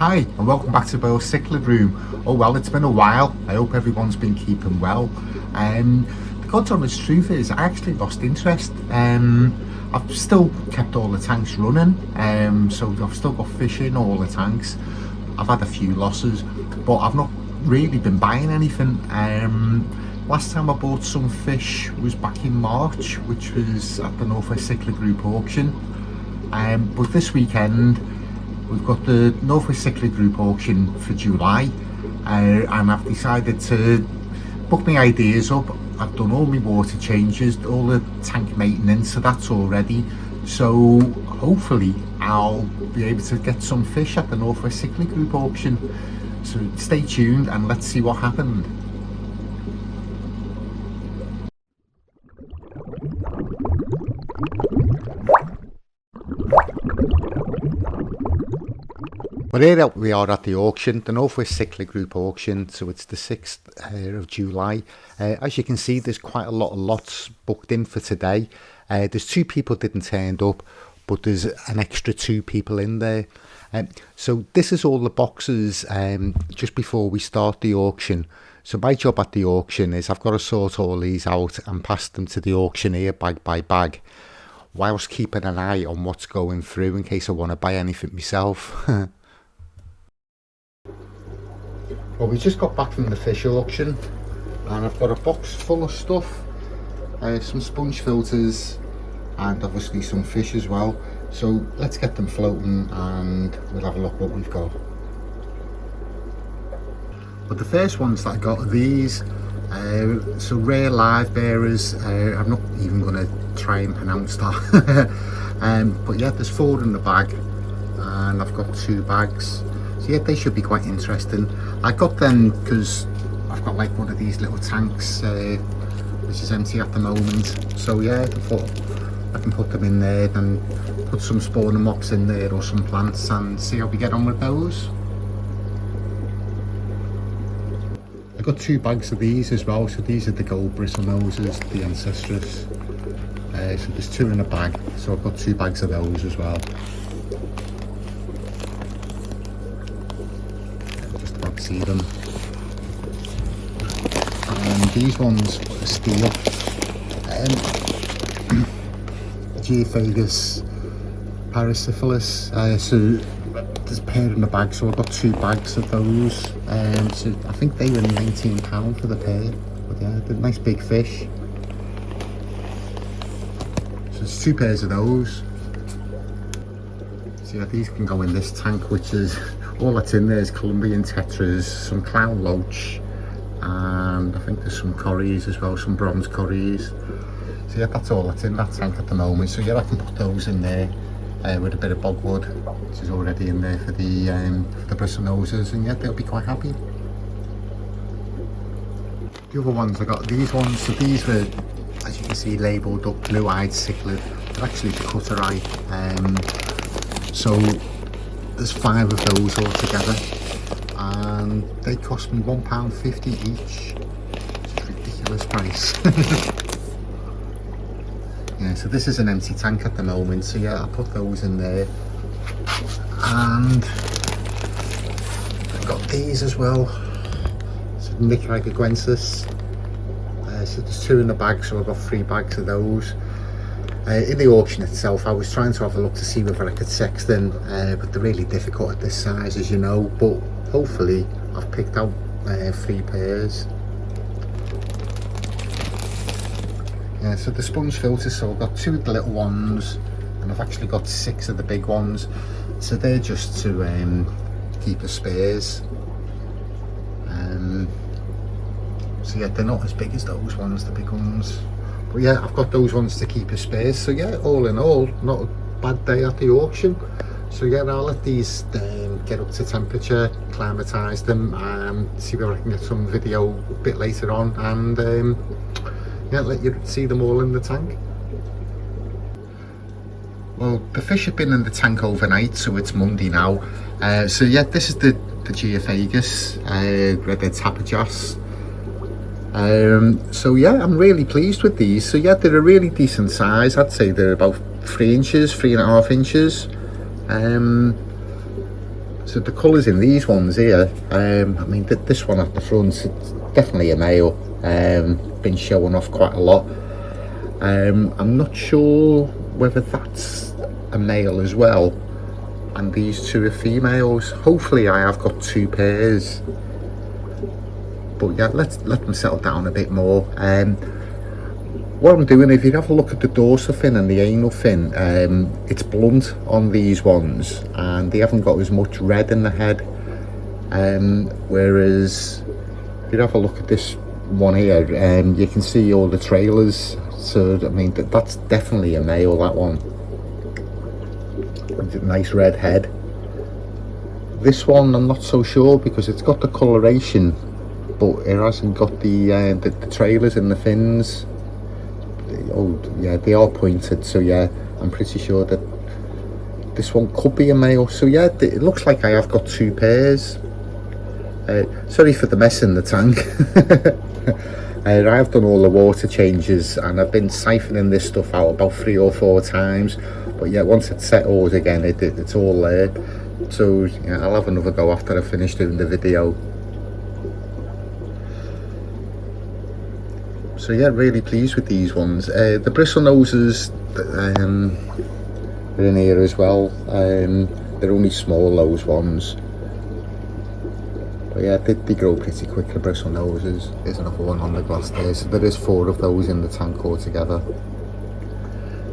Hi and welcome back to Bill's Cichlid room. Oh well, it's been a while. I hope everyone's been keeping well. The God's honest truth is I actually lost interest. I've still kept all the tanks running, so I've still got fish in all the tanks. I've had a few losses, but I've not really been buying anything. Last time I bought some fish was back in March, which was at the North West Cichlid Group auction. But this weekend we've got the North West Cichlid Group auction for July, and I've decided to book my ideas up. I've done all my water changes, all the tank maintenance, so that's all ready. So hopefully I'll be able to get some fish at the North West Cichlid Group auction. So stay tuned and let's see what happened. Well, here we are at the auction, the North West Cichlid Group auction, so it's the 6th of July. As you can see, there's quite a lot of lots booked in for today. There's 2 people didn't turn up, but there's an extra 2 people in there. So this is all the boxes just before we start the auction. So my job at the auction is I've got to sort all these out and pass them to the auctioneer bag by bag, whilst keeping an eye on what's going through in case I want to buy anything myself. Well, we just got back from the fish auction and I've got a box full of stuff, some sponge filters and obviously some fish as well. So let's get them floating and we'll have a look what we've got. But the first ones that I got are these, so rare live bearers. I'm not even going to try and pronounce that. But yeah, there's 4 in the bag and I've got 2 bags. So yeah, they should be quite interesting. I got them because I've got like one of these little tanks which is empty at the moment. So yeah, I thought I can put them in there and put some spawner mocks in there or some plants and see how we get on with those. I got 2 bags of these as well. So these are the gold bristle noses, the ancestress. So there's 2 in a bag. So I've got 2 bags of those as well. See them, and these ones are steel, Geophagus parasyphilis. So there's a pair in the bag, so I've got 2 bags of those. So I think they were £19 for the pair, but yeah, they're nice big fish. So there's 2 pairs of those. So yeah, these can go in this tank, which is all that's in there is Colombian tetras, some clown loach, and I think there's some corries as well, some bronze corries. So yeah, that's all that's in that tank at the moment. So yeah, I can put those in there with a bit of bogwood, which is already in there for the bristle noses, and yeah, they'll be quite happy. The other ones, I got these ones. So these were, as you can see, labelled up blue-eyed cichlid. They're actually the cutter-eye. So there's 5 of those all together and they cost me £1.50 each. It's a ridiculous price. Yeah, so this is an empty tank at the moment, so yeah, I put those in there. And I've got these as well, so Nicaragua. So there's 2 in the bag, so I've got 3 bags of those. In the auction itself, I was trying to have a look to see whether I could sex them, but they're really difficult at this size, as you know. But hopefully I've picked out 3 pairs. Yeah, so the sponge filters, so I've got 2 of the little ones and I've actually got 6 of the big ones. So they're just to keep as spares. So yeah, they're not as big as those ones, the big ones. But yeah, I've got those ones to keep as spares. So yeah, all in all, not a bad day at the auction. So yeah, I'll let these get up to temperature, climatise them, see whether I can get some video a bit later on, and yeah, let you see them all in the tank. Well, the fish have been in the tank overnight, so it's Monday now. So yeah, this is the Geophagus, red-head tapajos. So yeah, I'm really pleased with these. So yeah, they're a really decent size. I'd say they're about 3 inches, 3.5 inches. So the colours in these ones here, I mean this one at the front, it's definitely a male, been showing off quite a lot. I'm not sure whether that's a male as well, and these two are females. Hopefully I have got two pairs, but yeah, let them settle down a bit more. What I'm doing, if you have a look at the dorsal fin and the anal fin, it's blunt on these ones, and they haven't got as much red in the head. Whereas if you have a look at this one here, you can see all the trailers. So I mean that's definitely a male, that one. Nice red head. This one I'm not so sure, because it's got the coloration, but it hasn't got the trailers in the fins. Oh yeah, they are pointed, so yeah, I'm pretty sure that this one could be a male. So yeah, it looks like I have got two pairs. Sorry for the mess in the tank. I've done all the water changes, and I've been siphoning this stuff out about 3 or 4 times, but yeah, once it's settled again, it's all there. So yeah, I'll have another go after I finish doing the video. So yeah, really pleased with these ones. The bristle noses are in here as well. They're only small, those ones. But yeah, they grow pretty quick, the bristle noses. There's another one on the glass there. So there is 4 of those in the tank altogether.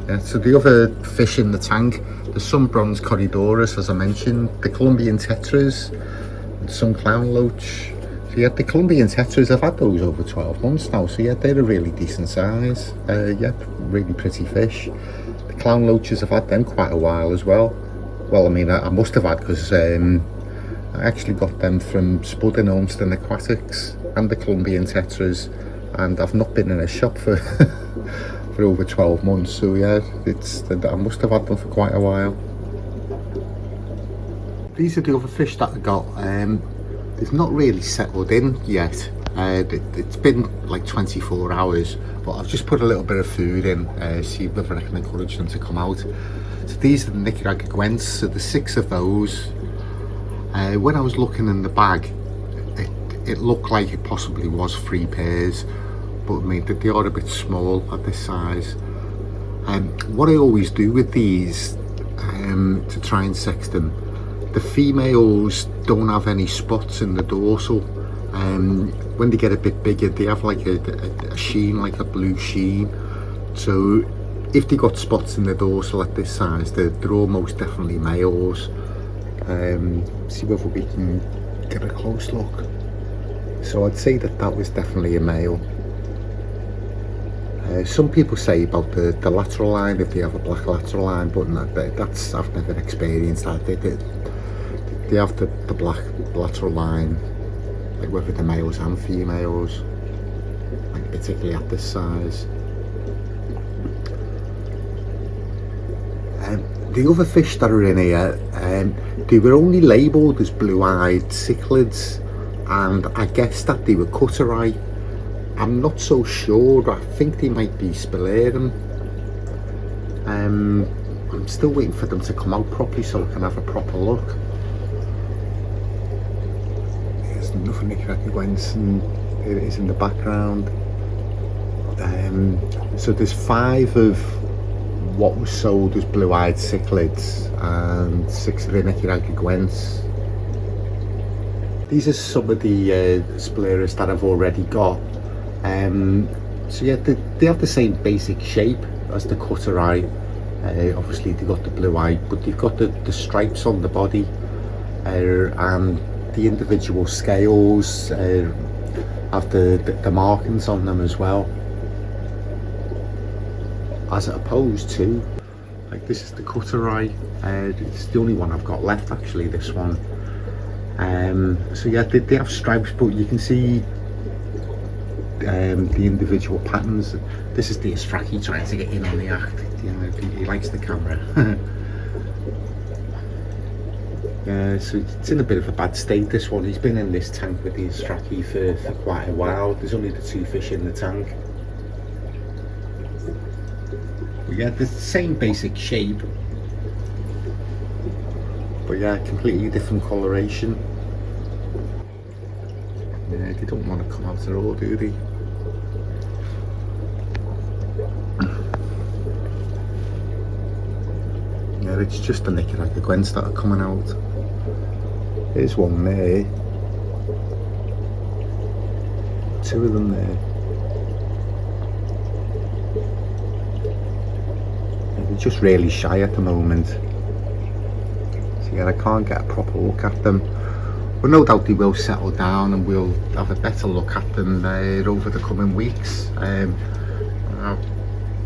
Yeah, so the other fish in the tank, there's some bronze corridorus, as I mentioned, the Colombian tetras, and some clown loach. So yeah, the Colombian tetras, I've had those over 12 months now, so yeah, they're a really decent size. Yeah, really pretty fish. The clown loaches, I've had them quite a while as well. Well, I mean, I must have had, because I actually got them from Spud and Olmston Aquatics, and the Colombian tetras, and I've not been in a shop for for over 12 months, so yeah, I must have had them for quite a while. These are the other fish that I got. They've not really settled in yet. It's been like 24 hours, but I've just put a little bit of food in, see whether I can encourage them to come out. So these are the Nicaragua gwents, so there's 6 of those. When I was looking in the bag, it looked like it possibly was 3 pairs, but I mean they are a bit small at this size. What I always do with these, to try and sex them, the females don't have any spots in the dorsal. When they get a bit bigger, they have like a sheen, like a blue sheen. So if they got spots in the dorsal at this size, they're almost definitely males. See whether we can get a close look. So I'd say that was definitely a male. Some people say about the lateral line, if they have a black lateral line, but that's, I've never experienced that. They have the black lateral line, like whether they're males and females, like particularly at this size. The other fish that are in here, they were only labelled as blue-eyed cichlids, and I guess that they were cutteri. I'm not so sure. I think they might be spalarum. I'm still waiting for them to come out properly so I can have a proper look. There's nothing Nicaragua gwents, and it is in the background. So there's 5 of what was sold as blue-eyed cichlids and 6 of the Nicaragua gwents. These are some of the spalaris that I've already got. So yeah, they have the same basic shape as the cutteri. Obviously they got the blue eye, but they've got the stripes on the body, and the individual scales have the markings on them as well, as opposed to, like, this is the cutteri. It's the only one I've got left, actually, this one. So yeah, they have stripes, but you can see the individual patterns. This is the Astraki trying to get in on the act. You know, he likes the camera. Yeah, so it's in a bit of a bad state, this one. He's been in this tank with the Astraki for quite a while. There's only the 2 fish in the tank. But yeah, the same basic shape, But yeah, completely different coloration. Yeah, they don't want to come out at all, do they? Yeah, it's just the Nicaragua Gwents that are coming out. There's one there. Two of them there. Yeah, they're just really shy at the moment. So yeah, I can't get a proper look at them. But no doubt they will settle down and we'll have a better look at them over the coming weeks. I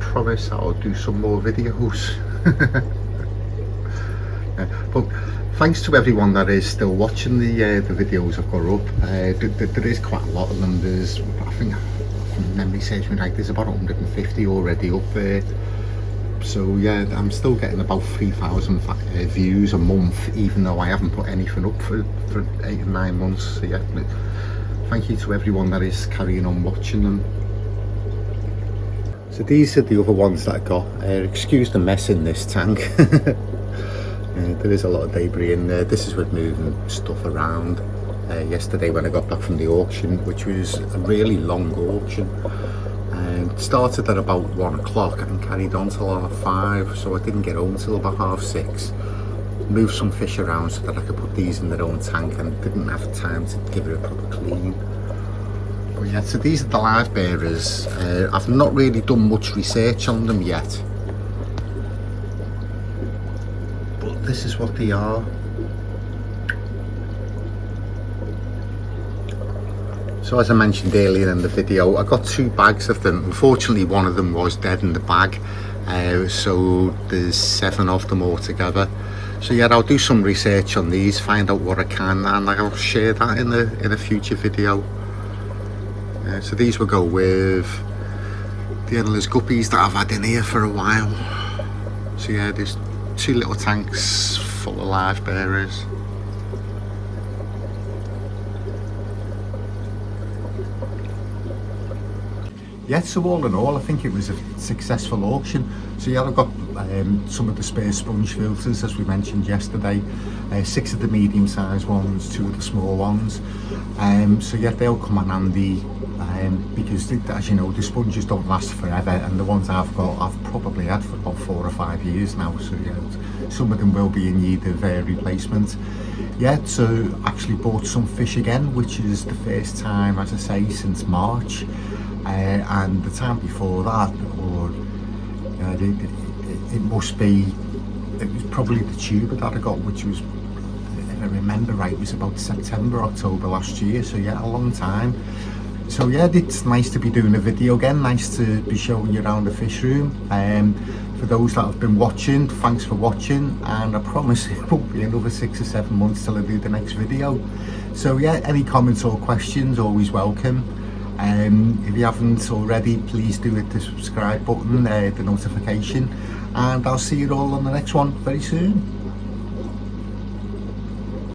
promise I'll do some more videos. But thanks to everyone that is still watching the videos I've got up. There is quite a lot of them. There's, I think, if memory serves me right, there's about 150 already up there. So yeah, I'm still getting about 3,000 views a month, even though I haven't put anything up for 8 or 9 months. So yeah, thank you to everyone that is carrying on watching them. So these are the other ones that I got. Excuse the mess in this tank. There is a lot of debris in there. This is with moving stuff around. Yesterday when I got back from the auction, which was a really long auction. Started at about 1 o'clock and carried on till 5:30, so I didn't get home till about 6:30. Moved some fish around so that I could put these in their own tank and didn't have time to give it a proper clean. But yeah, so these are the live bearers. I've not really done much research on them yet, but this is what they are. So as I mentioned earlier in the video, I got 2 bags of them. Unfortunately, one of them was dead in the bag, so there's 7 of them altogether. So yeah, I'll do some research on these, find out what I can, and I'll share that in a future video. So these will go with the endless guppies that I've had in here for a while. So yeah, there's 2 little tanks full of live bearers. Yeah, so all in all, I think it was a successful auction. So yeah, I've got some of the spare sponge filters, as we mentioned yesterday. 6 of the medium-sized ones, 2 of the small ones. So yeah, they'll come in handy because, as you know, the sponges don't last forever, and the ones I've got, I've probably had for about 4 or 5 years now. So yeah, some of them will be in need of replacement. Yeah, so actually bought some fish again, which is the first time, as I say, since March. And the time before that, or it must be, it was probably the tuber that I got, which was, if I remember right, was about September, October last year. So yeah, a long time. So yeah, it's nice to be doing a video again, nice to be showing you around the fish room. For those that have been watching, thanks for watching, and I promise it won't be another 6 or 7 months till I do the next video. So yeah, any comments or questions, always welcome. If you haven't already, please do hit the subscribe button, the notification, and I'll see you all on the next one very soon.